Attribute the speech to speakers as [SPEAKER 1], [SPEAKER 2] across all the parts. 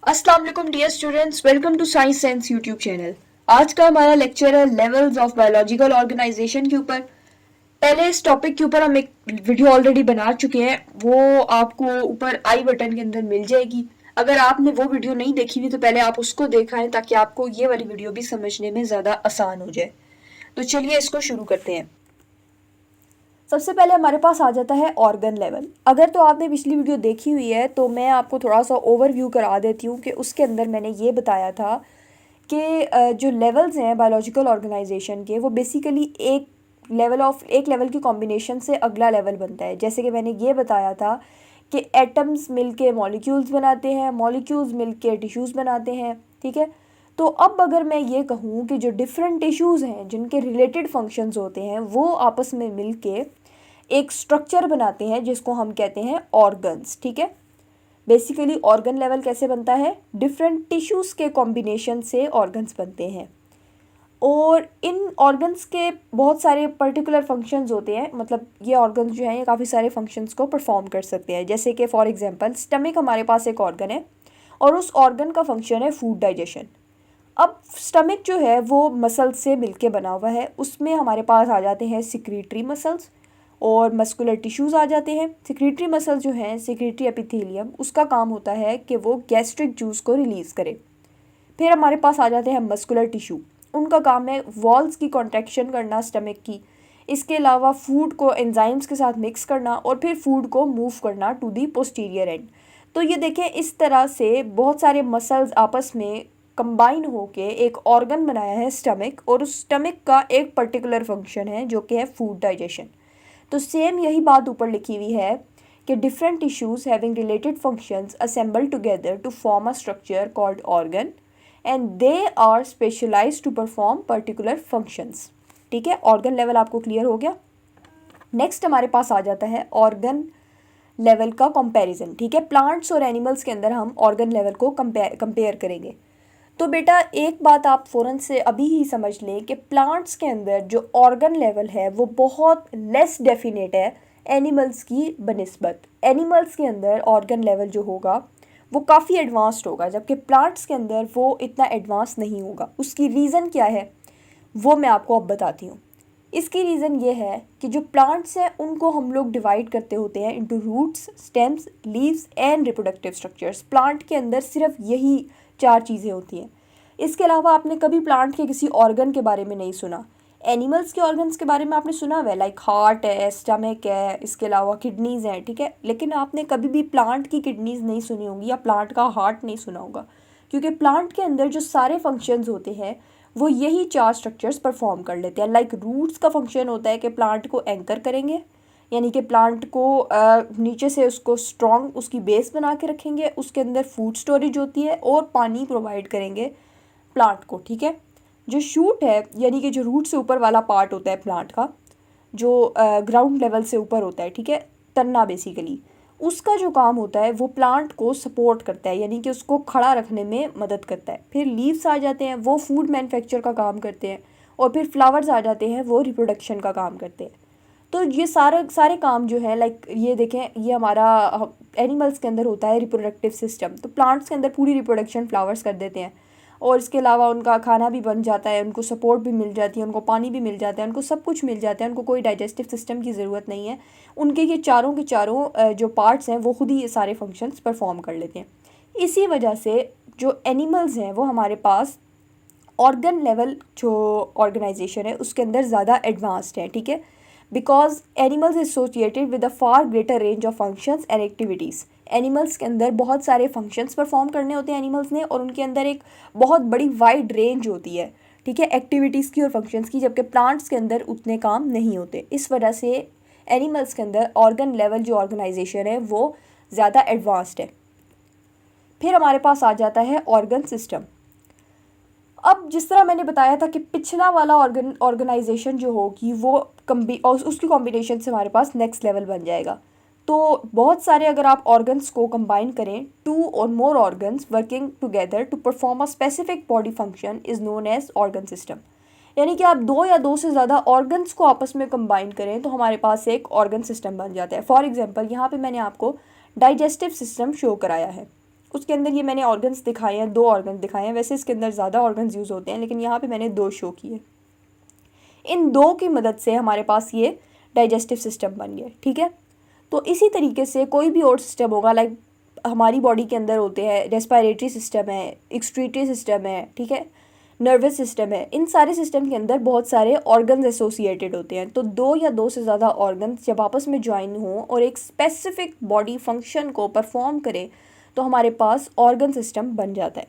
[SPEAKER 1] अस्सलाम वालेकुम dear students, welcome to science sense YouTube channel. आज का हमारा लेक्चर है लेवल्स ऑफ बायोलॉजिकल ऑर्गेनाइजेशन के ऊपर। पहले इस टॉपिक के ऊपर हम एक वीडियो ऑलरेडी बना चुके हैं, वो आपको ऊपर आई बटन के अंदर मिल जाएगी। अगर आपने वो वीडियो नहीं देखी हुई तो पहले आप उसको देखाएं ताकि आपको ये वाली वीडियो भी समझने में ज़्यादा आसान हो जाए। तो चलिए इसको शुरू करते हैं। सबसे पहले हमारे पास आ जाता है ऑर्गन लेवल। अगर तो आपने पिछली वीडियो देखी हुई है तो मैं आपको थोड़ा सा ओवरव्यू करा देती हूँ कि उसके अंदर मैंने ये बताया था कि जो लेवल्स हैं बायोलॉजिकल ऑर्गेनाइजेशन के, वो बेसिकली एक लेवल की कॉम्बिनेशन से अगला लेवल बनता है। जैसे कि मैंने ये बताया था कि एटम्स मिलके मॉलिक्यूल्स बनाते हैं, मॉलिक्यूल्स मिलके टिश्यूज़ बनाते हैं। ठीक है, तो अब अगर मैं ये कहूँ कि जो डिफरेंट टिश्यूज़ हैं जिनके रिलेटेड फंक्शंस होते हैं वो आपस में मिलके एक स्ट्रक्चर बनाते हैं जिसको हम कहते हैं ऑर्गन्स। ठीक है, बेसिकली ऑर्गन लेवल कैसे बनता है, डिफरेंट टिश्यूज़ के कॉम्बिनेशन से ऑर्गन्स बनते हैं। और इन ऑर्गन्स के बहुत सारे पर्टिकुलर फंक्शंस होते हैं, मतलब ये ऑर्गन्स जो हैं ये काफ़ी सारे फंक्शंस को परफॉर्म कर सकते हैं। जैसे कि फॉर एग्जांपल स्टमक हमारे पास एक ऑर्गन है और उस ऑर्गन का फंक्शन है फूड डाइजेशन। अब स्टमक जो है वो मसल्स से मिलके बना हुआ है, उसमें हमारे पास आ जाते हैं सिक्रीटरी मसल्स और मस्कुलर टिश्यूज़ आ जाते हैं। सिक्रीटरी मसल्स जो हैं, सिक्रीटरी एपिथेलियम, उसका काम होता है कि वो गैस्ट्रिक जूस को रिलीज़ करे। फिर हमारे पास आ जाते हैं मस्कुलर टिश्यू, उनका काम है वॉल्स की कॉन्ट्रैक्शन करना स्टमक की। इसके अलावा फूड को एंजाइम्स के साथ मिक्स करना और फिर फूड को मूव करना टू दी पोस्टीरियर एंड। तो ये देखें, इस तरह से बहुत सारे मसल्स आपस में कंबाइन होके एक ऑर्गन बनाया है स्टमक, और उस स्टमक का एक पर्टिकुलर फंक्शन है जो कि है फूड डाइजेशन। तो सेम यही बात ऊपर लिखी हुई है कि different tissues having related functions assemble together to form a structure called organ and they are specialised to perform particular functions. ठीक है, ऑर्गन लेवल आपको क्लियर हो गया। नेक्स्ट हमारे पास आ जाता है ऑर्गन लेवल का कंपैरिजन। ठीक है, प्लांट्स और एनिमल्स के अंदर हम ऑर्गन लेवल को कंपेयर करेंगे। तो बेटा एक बात आप फ़ौरन से अभी ही समझ लें कि प्लांट्स के अंदर जो ऑर्गन लेवल है वो बहुत लेस डेफिनेट है एनिमल्स की बनिस्बत। एनिमल्स के अंदर ऑर्गन लेवल जो होगा वो काफ़ी एडवांस्ड होगा, जबकि प्लांट्स के अंदर वो इतना एडवांस नहीं होगा। उसकी रीज़न क्या है वो मैं आपको अब बताती हूँ। इसकी रीज़न ये है कि जो प्लांट्स हैं उनको हम लोग डिवाइड करते होते हैं into roots, stems, leaves and reproductive structures. Plant के अंदर सिर्फ यही 4 चीज़ें होती हैं। इसके अलावा आपने कभी प्लांट के किसी ऑर्गन के बारे में नहीं सुना। एनिमल्स के ऑर्गन्स के बारे में आपने सुना हुआ है, लाइक हार्ट है, स्टमक है, इसके अलावा किडनीज़ हैं। ठीक है, लेकिन आपने कभी भी प्लांट की किडनीज़ नहीं सुनी होगी या प्लांट का हार्ट नहीं सुना होगा, क्योंकि प्लांट के अंदर जो सारे फंक्शंस होते हैं वो यही 4 स्ट्रक्चर्स परफॉर्म कर लेते हैं। लाइक रूट्स का फंक्शन होता है कि प्लांट को एंकर करेंगे, यानी कि प्लांट को नीचे से उसको स्ट्रॉन्ग उसकी बेस बना के रखेंगे। उसके अंदर फूड स्टोरेज होती है और पानी प्रोवाइड करेंगे प्लांट को। ठीक है, जो शूट है यानी कि जो रूट से ऊपर वाला पार्ट होता है प्लांट का, जो ग्राउंड लेवल से ऊपर होता है, ठीक है, तन्ना बेसिकली, उसका जो काम होता है वो प्लांट को सपोर्ट करता है, यानी कि उसको खड़ा रखने में मदद करता है। फिर लीव्स आ जाते हैं, वो फूड मैन्युफैक्चर का काम करते हैं। और फिर फ्लावर्स आ जाते हैं, वो रिप्रोडक्शन का काम करते हैं। तो ये सारे सारे काम जो है, लाइक ये देखें, ये हमारा एनिमल्स के अंदर होता है रिप्रोडक्टिव सिस्टम। तो प्लांट्स के अंदर पूरी रिप्रोडक्शन फ्लावर्स कर देते हैं, और इसके अलावा उनका खाना भी बन जाता है, उनको सपोर्ट भी मिल जाती है, उनको पानी भी मिल जाता है, उनको सब कुछ मिल जाता है, उनको कोई डाइजेस्टिव सिस्टम की ज़रूरत नहीं है। उनके ये चारों के चारों जो पार्ट्स हैं वो खुद ही ये सारे फंक्शंस परफॉर्म कर लेते हैं। इसी वजह से जो एनिमल्स हैं वो हमारे पास ऑर्गन लेवल जो ऑर्गेनाइजेशन है उसके अंदर ज़्यादा एडवांस्ड है। ठीक है, because animals associated with a far greater range of functions and activities. Animals के अंदर बहुत सारे फंक्शंस परफॉर्म करने होते हैं एनिमल्स ने, और उनके अंदर एक बहुत बड़ी वाइड रेंज होती है, ठीक है, एक्टिविटीज़ की और फंक्शंस की, जबकि प्लांट्स के अंदर उतने काम नहीं होते। इस वजह से एनिमल्स के अंदर ऑर्गन लेवल जो ऑर्गेनाइजेशन है वो ज़्यादा एडवांस्ड है। फिर हमारे पास आ जाता है ऑर्गन सिस्टम। अब जिस तरह मैंने बताया था कि पिछला वाला ऑर्गेनाइजेशन जो होगी वो और उसकी कॉम्बिनेशन से हमारे पास नेक्स्ट लेवल बन जाएगा। तो बहुत सारे अगर आप ऑर्गन्स को कंबाइन करें, 2 और more organs working together to perform a specific body function is known as organ system. यानी कि आप 2 या 2 से ज़्यादा ऑर्गन्स को आपस में कंबाइन करें तो हमारे पास एक ऑर्गन सिस्टम बन जाता है। फॉर एग्जांपल यहाँ पे मैंने आपको डाइजेस्टिव सिस्टम शो कराया है। उसके अंदर ये मैंने ऑर्गन्स दिखाए हैं, 2 ऑर्गन्स दिखाए हैं, वैसे इसके अंदर ज़्यादा ऑर्गन्स यूज़ होते हैं, लेकिन यहाँ पे मैंने 2 शो किए। इन 2 की मदद से हमारे पास ये डाइजेस्टिव सिस्टम बन गया, ठीक है। तो इसी तरीके से कोई भी और सिस्टम होगा, लाइक हमारी बॉडी के अंदर होते हैं, रेस्पिरेटरी सिस्टम है, एक्सक्रीटरी सिस्टम है, ठीक है, नर्वस सिस्टम है। इन सारे सिस्टम के अंदर बहुत सारे ऑर्गन्स एसोसिएटेड होते हैं। तो 2 या 2 से ज़्यादा ऑर्गन्स जब आपस में ज्वाइन हों और एक स्पेसिफिक बॉडी फंक्शन को परफॉर्म करें तो हमारे पास ऑर्गन सिस्टम बन जाता है।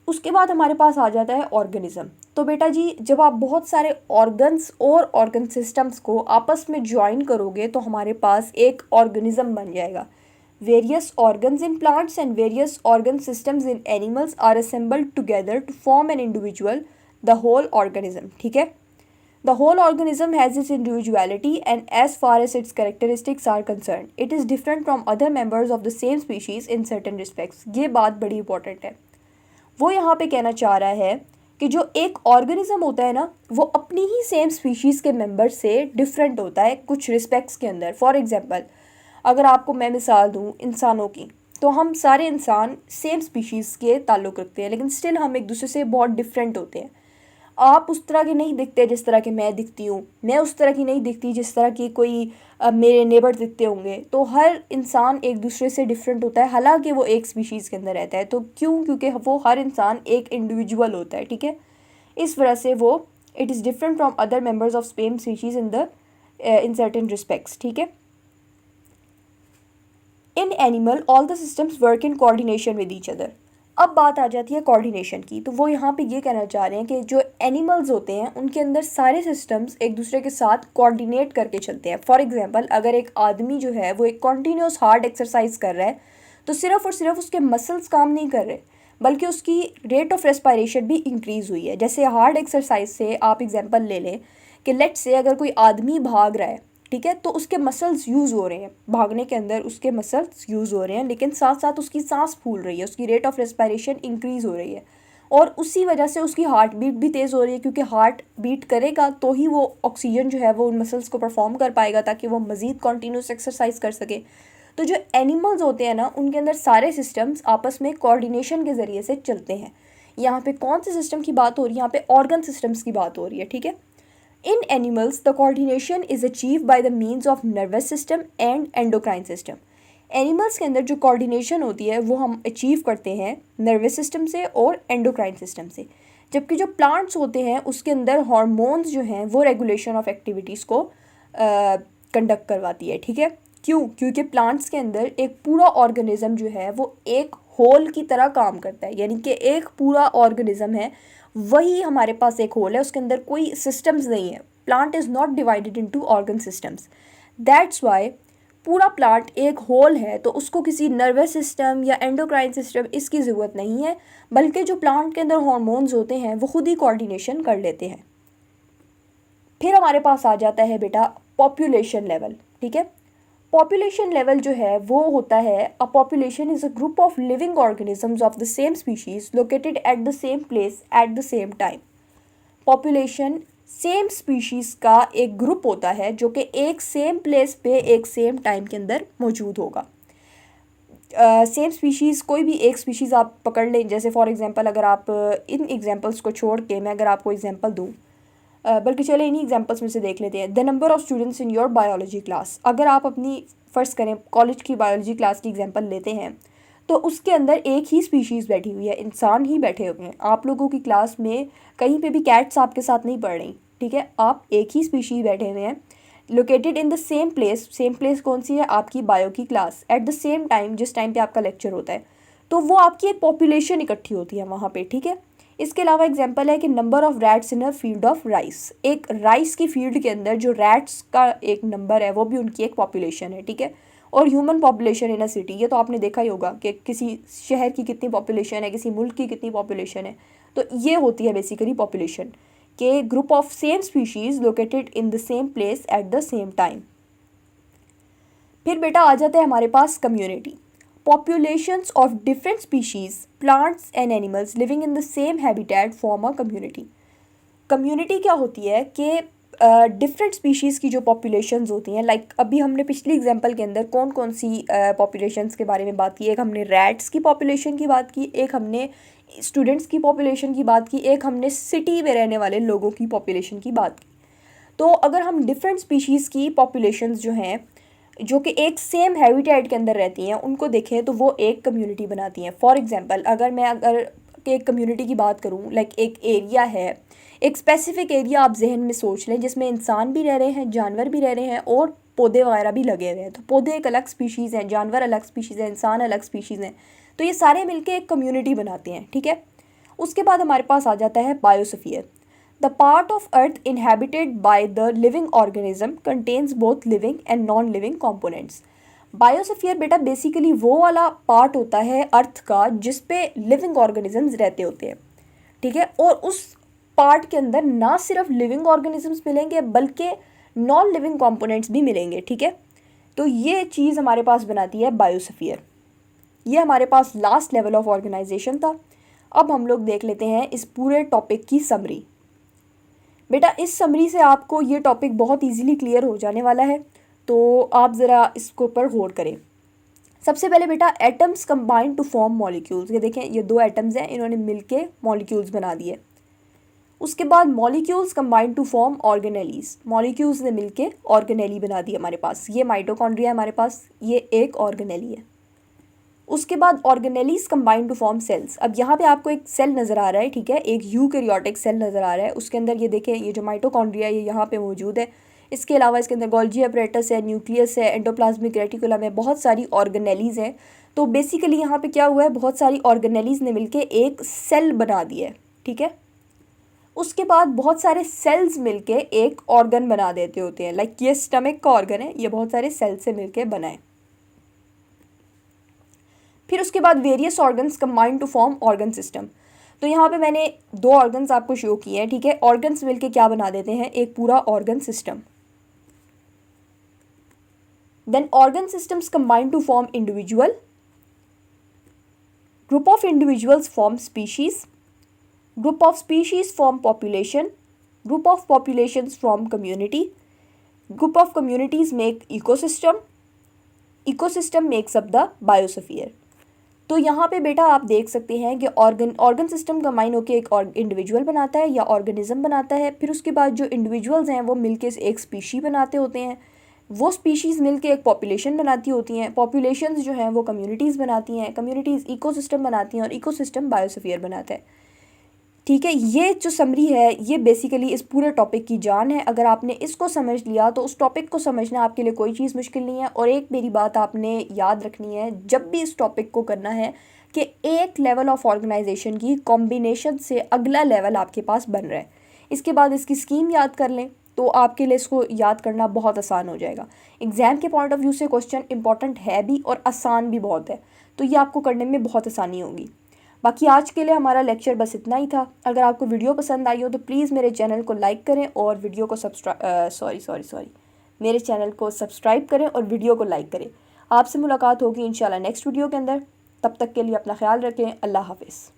[SPEAKER 1] उसके बाद हमारे पास आ जाता है ऑर्गेनिज्म। तो बेटा जी, जब आप बहुत सारे ऑर्गन्स और ऑर्गन सिस्टम्स को आपस में ज्वाइन करोगे तो हमारे पास एक ऑर्गेनिज्म बन जाएगा। Various organs in plants and various organ systems in animals are assembled together to form an individual, the whole organism, ठीक है। The whole organism has its individuality, and as far as its characteristics are concerned, it is different from other members of the same species in certain respects. ये बात बड़ी important है। वो यहाँ पे कहना चाह रहा है कि जो एक ऑर्गेनिज्म होता है ना, वो अपनी ही सेम स्पीशीज़ के मेंबर से डिफरेंट होता है कुछ रिस्पेक्ट्स के अंदर। फॉर एग्जांपल, अगर आपको मैं मिसाल दूँ इंसानों की, तो हम सारे इंसान सेम स्पीशीज़ के ताल्लुक़ रखते हैं, लेकिन स्टिल हम एक दूसरे से बहुत डिफरेंट होते हैं। आप उस तरह के नहीं दिखते जिस तरह के मैं दिखती हूँ, मैं उस तरह की नहीं दिखती जिस तरह की कोई मेरे नेबर दिखते होंगे। तो हर इंसान एक दूसरे से डिफरेंट होता है, हालांकि वो एक स्पीशीज़ के अंदर रहता है। तो क्यों? क्योंकि वो हर इंसान एक इंडिविजुअल होता है, ठीक है। इस वजह से वो it is different from other members of same species in certain respects, ठीक है। In animal all the systems work in coordination with each other. अब बात आ जाती है कोऑर्डिनेशन की। तो वो यहाँ पे ये कहना चाह रहे हैं कि जो एनिमल्स होते हैं उनके अंदर सारे सिस्टम्स एक दूसरे के साथ कोऑर्डिनेट करके चलते हैं। फॉर एग्जांपल, अगर एक आदमी जो है वो एक कॉन्टीन्यूस हार्ड एक्सरसाइज कर रहा है तो सिर्फ और सिर्फ उसके मसल्स काम नहीं कर रहे, बल्कि उसकी रेट ऑफ रेस्पिरेशन भी इंक्रीज़ हुई है। जैसे हार्ड एक्सरसाइज से आप एग्जाम्पल ले लें कि लेट्स से अगर कोई आदमी भाग रहा है, ठीक है, तो उसके मसल्स यूज़ हो रहे हैं, भागने के अंदर उसके मसल्स यूज़ हो रहे हैं, लेकिन साथ साथ उसकी सांस फूल रही है, उसकी रेट ऑफ रेस्पिरेशन इंक्रीज़ हो रही है, और उसी वजह से उसकी हार्ट बीट भी तेज़ हो रही है, क्योंकि हार्ट बीट करेगा तो ही वो ऑक्सीजन जो है वो उन मसल्स को परफॉर्म कर पाएगा ताकि वो मज़ीद कॉन्टीन्यूस एक्सरसाइज कर सके। तो जो एनिमल्स होते हैं ना, उनके अंदर सारे सिस्टम्स आपस में कोऑर्डिनेशन के ज़रिए से चलते हैं। यहाँ पे कौन से सिस्टम की बात हो रही है? यहाँ पे ऑर्गन सिस्टम्स की बात हो रही है, ठीक है। In animals, the coordination is achieved by the means of nervous system and endocrine system. Animals के अंदर जो कोऑर्डिनेशन होती है वो हम अचीव करते हैं नर्वस सिस्टम से और एंडोक्राइन सिस्टम से, जबकि जो प्लांट्स होते हैं उसके अंदर हार्मोन्स जो हैं वो रेगुलेशन ऑफ एक्टिविटीज़ को कंडक्ट करवाती है, ठीक है। क्यों? क्योंकि प्लांट्स के अंदर एक पूरा ऑर्गेनिज्म जो है वो एक होल की तरह काम करता है, यानी कि एक पूरा ऑर्गेनिज्म है, वही हमारे पास एक होल है, उसके अंदर कोई सिस्टम्स नहीं है। Plant is not divided into organ systems, that's why पूरा प्लांट एक होल है, तो उसको किसी नर्वस सिस्टम या एंडोक्राइन सिस्टम इसकी ज़रूरत नहीं है, बल्कि जो प्लांट के अंदर हार्मोन्स होते हैं वो खुद ही कोऑर्डिनेशन कर लेते हैं। फिर हमारे पास आ जाता है बेटा पॉपुलेशन लेवल, ठीक है। पॉपुलेशन लेवल जो है वो होता है, a population is a group of living organisms of the same species located at the same place at the same time. Population same species का एक ग्रुप होता है जो कि एक सेम प्लेस पे एक सेम टाइम के अंदर मौजूद होगा। सेम स्पीशीज़, कोई भी एक स्पीशीज़ आप पकड़ लें, जैसे फॉर एग्जांपल अगर आप इन एग्जांपल्स को छोड़ के मैं अगर आपको एग्जांपल दूँ, बल्कि चले इन्हीं एग्जांपल्स में से देख लेते हैं। The number of students in your biology class. अगर आप अपनी फ़र्ज़ करें कॉलेज की बायोलॉजी क्लास की एग्जांपल लेते हैं तो उसके अंदर एक ही स्पीशीज़ बैठी हुई है, इंसान ही बैठे हुए हैं। आप लोगों की क्लास में कहीं पे भी कैट्स आपके साथ नहीं पढ़ रही, ठीक है, आप एक ही स्पीशीज़ बैठे हुए हैं, located in the same place. Same place कौन सी है? आपकी बायो की class, at the same time, जिस टाइम पे आपका लेक्चर होता है, तो वो आपकी एक पॉपुलेशन इकट्ठी होती है वहाँ पे, ठीक है। इसके अलावा एग्जांपल है कि number of rats in a field of rice. एक राइस की फील्ड के अंदर जो रैट्स का एक नंबर है वो भी उनकी एक पॉपुलेशन है, ठीक है। और human population in a city, ये तो आपने देखा ही होगा कि किसी शहर की कितनी पॉपुलेशन है, किसी मुल्क की कितनी पॉपुलेशन है। तो ये होती है बेसिकली पॉपुलेशन के group of same species located in the same place at the same time. फिर बेटा आ जाता है हमारे पास community. Populations of different species, plants and animals living in the same habitat form a community. Community क्या होती है कि डिफरेंट स्पीशीज़ की जो पॉपुलेशंस होती हैं, लाइक अभी हमने पिछली एग्जांपल के अंदर कौन कौन सी पॉपुलेशंस के बारे में बात की, एक हमने रैट्स की पॉपुलेशन की बात की, एक हमने स्टूडेंट्स की पॉपुलेशन की बात की, एक हमने सिटी में रहने वाले लोगों की पॉपुलेशन की बात की। तो अगर हम डिफरेंट स्पीशीज़ की पॉपुलेशंस जो हैं, जो कि एक सेम हैबिटेट के अंदर रहती हैं, उनको देखें तो वो एक कम्युनिटी बनाती हैं। फॉर एग्जांपल अगर एक कम्युनिटी की बात करूँ, लाइक एक एरिया है, एक स्पेसिफिक एरिया आप जहन में सोच लें जिसमें इंसान भी रह रहे हैं, जानवर भी रह रहे हैं और पौधे वगैरह भी लगे हुए हैं। तो पौधे एक अलग स्पीशीज़ हैं, जानवर अलग स्पीशीज़ हैं, इंसान अलग स्पीशीज़ हैं। तो ये सारे मिलकर एक कम्युनिटी बनाते हैं, ठीक है। उसके बाद हमारे पास आ जाता है biosphere. The part of earth inhabited by the living organism contains both living and non living components. Biosphere बेटा बेसिकली वो वाला पार्ट होता है अर्थ का जिस पे लिविंग ऑर्गेनिजम्स रहते होते हैं, ठीक है। और उस पार्ट के अंदर ना सिर्फ लिविंग ऑर्गेनिजम्स मिलेंगे बल्कि नॉन लिविंग कंपोनेंट्स भी मिलेंगे, ठीक है। तो ये चीज़ हमारे पास बनाती है बायोस्फीयर। ये हमारे पास लास्ट लेवल ऑफ ऑर्गेनाइजेशन था। अब हम लोग देख लेते हैं इस पूरे टॉपिक की समरी। बेटा इस समरी से आपको ये टॉपिक बहुत इजीली क्लियर हो जाने वाला है, तो आप ज़रा इसके ऊपर गौर करें। सबसे पहले बेटा atoms combine to form molecules. ये देखें, ये दो एटम्स हैं, इन्होंने मिलके मॉलिक्यूल्स बना दिए। उसके बाद molecules combine to form organelles. Molecules ने मिलके ऑर्गेनेली बना दी हमारे पास। ये माइटोकॉन्ड्रिया है हमारे पास, ये एक ऑर्गेनेली है। उसके बाद organelles combine to form cells. अब यहाँ पे आपको एक सेल नज़र आ रहा है, ठीक है, एक यूकैरियोटिक सेल नज़र आ रहा है। उसके अंदर ये देखें, ये जो माइटोकॉन्ड्रिया ये यहाँ पे मौजूद है। इसके अलावा इसके अंदर गोल्जी अपरेटस है, न्यूक्लियस है, एंडोप्लाज्मिक रेटिकुलम है, बहुत सारी ऑर्गेनेलीज हैं। तो बेसिकली यहाँ पे क्या हुआ है, बहुत सारी ऑर्गेनेलीज ने मिलके एक सेल बना दिया है, ठीक है। उसके बाद बहुत सारे सेल्स मिलके एक ऑर्गन बना देते होते हैं। लाइक ये स्टमक का ऑर्गन है, ये बहुत सारे सेल से मिलके बना है। फिर उसके बाद various organs combine to form organ system. तो यहाँ पे मैंने दो ऑर्गन्स आपको शो किए हैं, ठीक है। ऑर्गन्स मिलके क्या बना देते हैं, एक पूरा organ system. Then organ systems combine to form individual. Group of individuals form species. Group of species form population. Group of populations form community. Group of communities make ecosystem. Ecosystem makes up the biosphere. तो यहाँ पे बेटा आप देख सकते हैं कि organ system combine होकर एक इंडिविजुअल बनाता है या ऑर्गेनिज्म बनाता है। फिर उसके बाद जो इंडिविजुअल्स हैं वो मिलके एक स्पीशी बनाते होते हैं, वो स्पीशीज़ मिलके एक पॉपुलेशन बनाती होती हैं, पॉपुलेशंस जो हैं वो कम्युनिटीज़ बनाती हैं, कम्युनिटीज़ इकोसिस्टम बनाती हैं और इकोसिस्टम बायोस्फीयर बनाता है, ठीक है। ये जो समरी है ये बेसिकली इस पूरे टॉपिक की जान है। अगर आपने इसको समझ लिया तो उस टॉपिक को समझना आपके लिए कोई चीज़ मुश्किल नहीं है। और एक मेरी बात आपने याद रखनी है जब भी इस टॉपिक को करना है कि एक लेवल ऑफ ऑर्गेनाइजेशन की कॉम्बिनेशन से अगला लेवल आपके पास बन रहा है। इसके बाद इसकी स्कीम याद कर लें तो आपके लिए इसको याद करना बहुत आसान हो जाएगा। एग्ज़ाम के पॉइंट ऑफ व्यू से क्वेश्चन इंपॉर्टेंट है भी और आसान भी बहुत है, तो ये आपको करने में बहुत आसानी होगी। बाकी आज के लिए हमारा लेक्चर बस इतना ही था। अगर आपको वीडियो पसंद आई हो तो प्लीज़ मेरे चैनल को लाइक करें और वीडियो को मेरे चैनल को सब्सक्राइब करें और वीडियो को लाइक करें। आपसे मुलाकात होगी इंशाल्लाह नेक्स्ट वीडियो के अंदर। तब तक के लिए अपना ख्याल रखें। अल्लाह हाफिज़।